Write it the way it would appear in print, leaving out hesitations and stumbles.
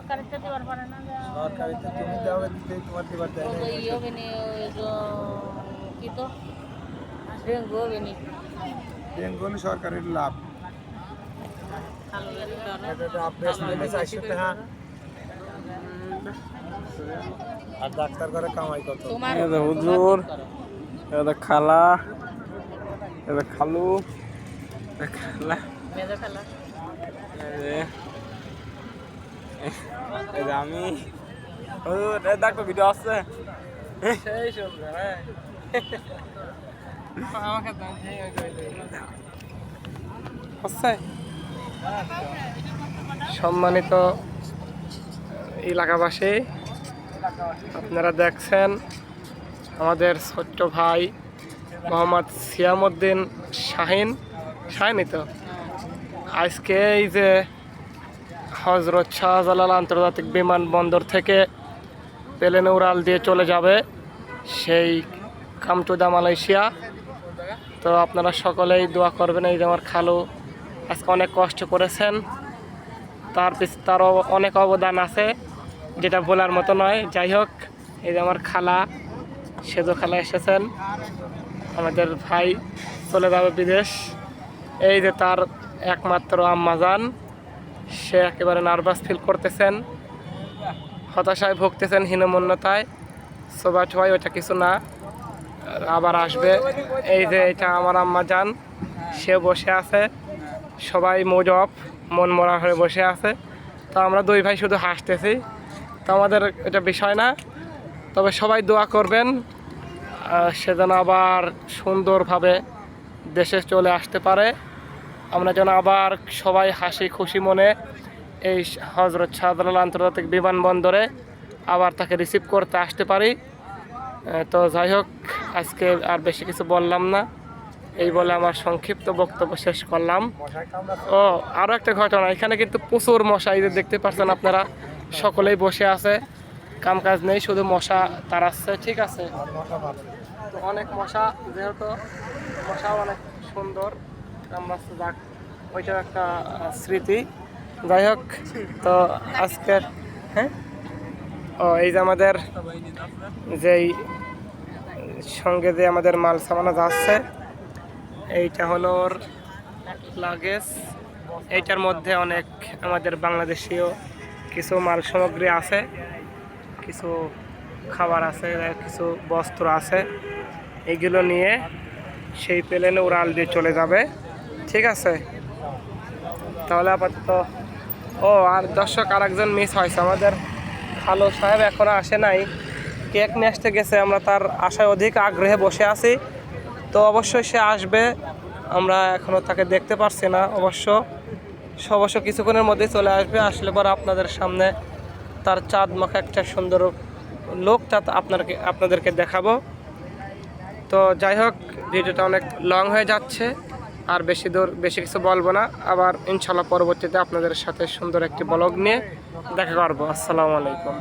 সরকারিতে দিবার পারে না সরকারিতে তুমি দাও দিতে তোমার দিবার দেয় না ইয়ে বেনি কি তো ডেঙ্গু বেনি বেঙ্গলি সরকারের লাভ খালো এটা আপডেট নিলে 400 টাকা আর ডাক্তার করে কামাই কত তোমার এটা হুজুর, এটা খালা, এটা খালু, এটা খালা, মেজো খালা এই যে আমি হুজুর, এই দেখো ভিডিও আছে সেই শুনবে হ্যাঁ আমাকে দাও আছে। সম্মানিত এলাকাবাসী, আপনারা দেখছেন আমাদের ছোট্ট ভাই মোহাম্মদ সিয়ামউদ্দিন শাহিনই তো আজকে এই যে হজরত শাহজালাল আন্তর্জাতিক বিমানবন্দর থেকে প্লেনে উড়াল দিয়ে চলে যাবে সেই কামটুদা মালয়েশিয়া। তো আপনারা সকলেই দোয়া করবেন। এই যে আমার খালু আজকে অনেক কষ্ট করেছেন, তারও অনেক অবদান আছে যেটা বলার মতো নয়। যাই হোক, এই যে আমার খালা, সেজো খালা এসেছেন। আমাদের ভাই চলে যাবে বিদেশ। এই যে তার একমাত্র আম্মাজান, সে একেবারে নার্ভাস ফিল করতেছেন, হতাশায় ভুগতেছেন, হীনমন্যতায়। সোবাট ভাই ওটা কিছু না, আবার আসবে। এই যে এটা আমার আম্মাজান, সে বসে আছে, সবাই মুজব মন মরা হয়ে বসে আছে। তো আমরা দুই ভাই শুধু হাসতেছি, তো আমাদের এটা বিষয় না। তবে সবাই দোয়া করবেন সে যেন আবার সুন্দরভাবে দেশে চলে আসতে পারে। আমরা যেন আবার সবাই হাসি খুশি মনে এই হজরত শাহজালাল আন্তর্জাতিক বিমানবন্দরে আবার তাকে রিসিভ করতে আসতে পারি। তো যাই হোক, আজকে আর বেশি কিছু বললাম না, এই বলে আমার সংক্ষিপ্ত বক্তব্য শেষ করলাম। ও আরও একটা ঘটনা, এখানে কিন্তু প্রচুর মশা, এই যে দেখতে পাচ্ছেন আপনারা, সকলেই বসে আছে, কাম কাজ নেই, শুধু মশা তাড়াচ্ছে। ঠিক আছে, তো অনেক মশা, যেহেতু মশা অনেক সুন্দর কামড়াচ্ছে, যাক ওইটা একটা স্মৃতি। যাই হোক, তো আজকের হ্যাঁ এই যে আমাদের যেই সঙ্গে যে আমাদের মাল সামানা যাচ্ছে, এইটা হলো ওর লাগেজ। এইটার মধ্যে অনেক আমাদের বাংলাদেশীয় কিছু মাল সামগ্রী আছে, কিছু খাবার আছে, কিছু বস্ত্র আছে। এইগুলো নিয়ে সেই প্লেনে উড়াল দিয়ে চলে যাবে। ঠিক আছে, তাহলে আপাতত আর দর্শক আরেকজন মিস হয়েছে, আমাদের খালু সাহেব এখনও আসে নাই, কেক নিয়ে আসতে গেছে। আমরা তার আশায় অধিক আগ্রহে বসে আছি, তো অবশ্যই সে আসবে। আমরা এখনও তাকে দেখতে পারছি না, অবশ্য কিছুক্ষণের মধ্যেই চলে আসবে। আসলে পর আপনাদের সামনে তার চাঁদ মাখা একটা সুন্দর লোকটা আপনাদেরকে দেখাবো। তো যাই হোক, ভিডিওটা অনেক লং হয়ে যাচ্ছে, আর বেশি কিছু বলবো না। আবার ইনশাল্লাহ পরবর্তীতে আপনাদের সাথে সুন্দর একটি ব্লগ নিয়ে দেখা করবো। আসসালামু আলাইকুম।